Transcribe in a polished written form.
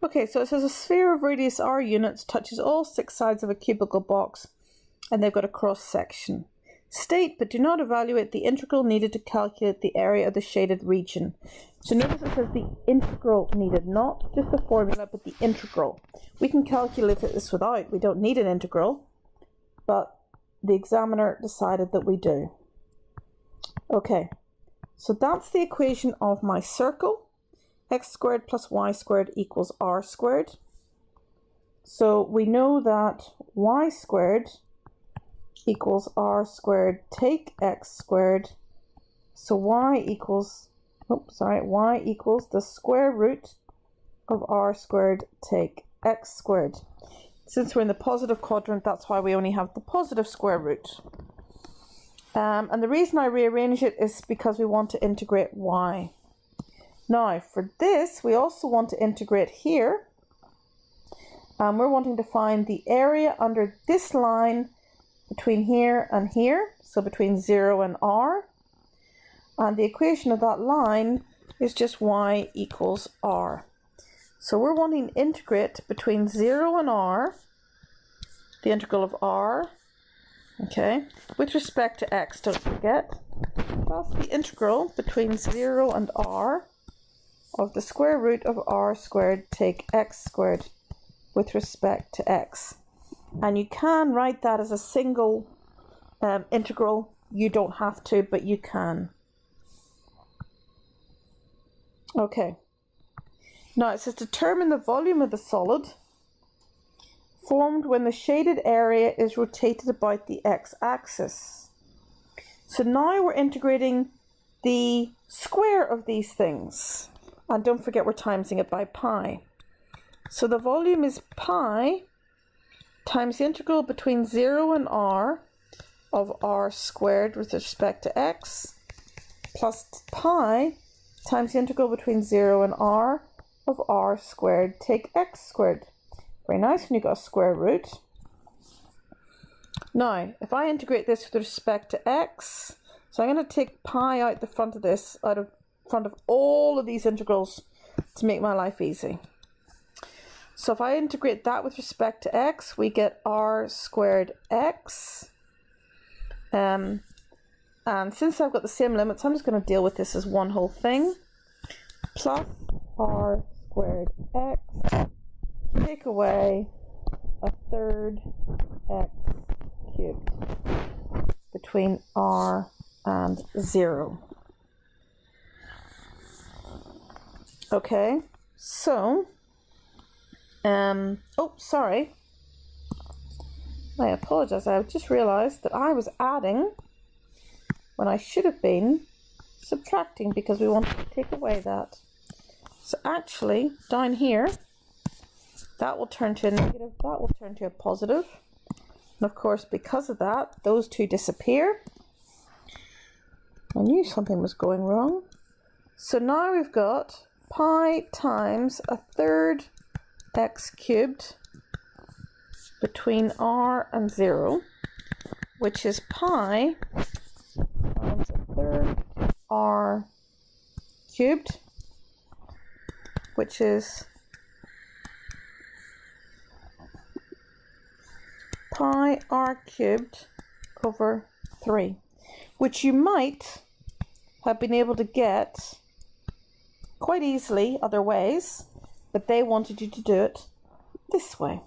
Okay, so it says a sphere of radius r units touches all 6 sides of a cubical box and they've got a cross section. State but do not evaluate the integral needed to calculate the area of the shaded region. So notice it says the integral needed, not just the formula but the integral. We can calculate this without, we don't need an integral, but the examiner decided that we do. Okay, so that's the equation of my circle. X squared plus y squared equals r squared. So we know that y squared equals r squared take x squared. So y equals the square root of r squared take x squared. Since we're in the positive quadrant, that's why we only have the positive square root. And the reason I rearrange it is because we want to integrate y. Now for this, we also want to integrate here. We're wanting to find the area under this line between here and here, so between 0 and r. And the equation of that line is just y equals r. So we're wanting to integrate between 0 and r, the integral of r, okay, with respect to x, don't forget. That's the integral between 0 and r of the square root of r squared take x squared with respect to x. And you can write that as a single integral. You don't have to, but you can. Okay. Now it says determine the volume of the solid formed when the shaded area is rotated about the x-axis. So now we're integrating the square of these things. And don't forget we're timesing it by pi. So the volume is pi times the integral between 0 and r of r squared with respect to x plus pi times the integral between 0 and r of r squared take x squared. Very nice when you've got a square root. Now, if I integrate this with respect to x, so I'm going to take pi out the front of this, out of front of all of these integrals to make my life easy. So if I integrate that with respect to x, we get r squared x. And since I've got the same limits, I'm just going to deal with this as one whole thing. Plus r squared x, take away a third x cubed between r and 0. Okay, so, oh, sorry. I apologize. I just realized that I was adding when I should have been subtracting because we wanted to take away that. So actually, down here, that will turn to a negative, that will turn to a positive. And of course, because of that, those two disappear. I knew something was going wrong. So now we've got pi times a third x cubed between r and 0, which is pi times a third r cubed, which is pi r cubed over 3, which you might have been able to get quite easily other ways, but they wanted you to do it this way.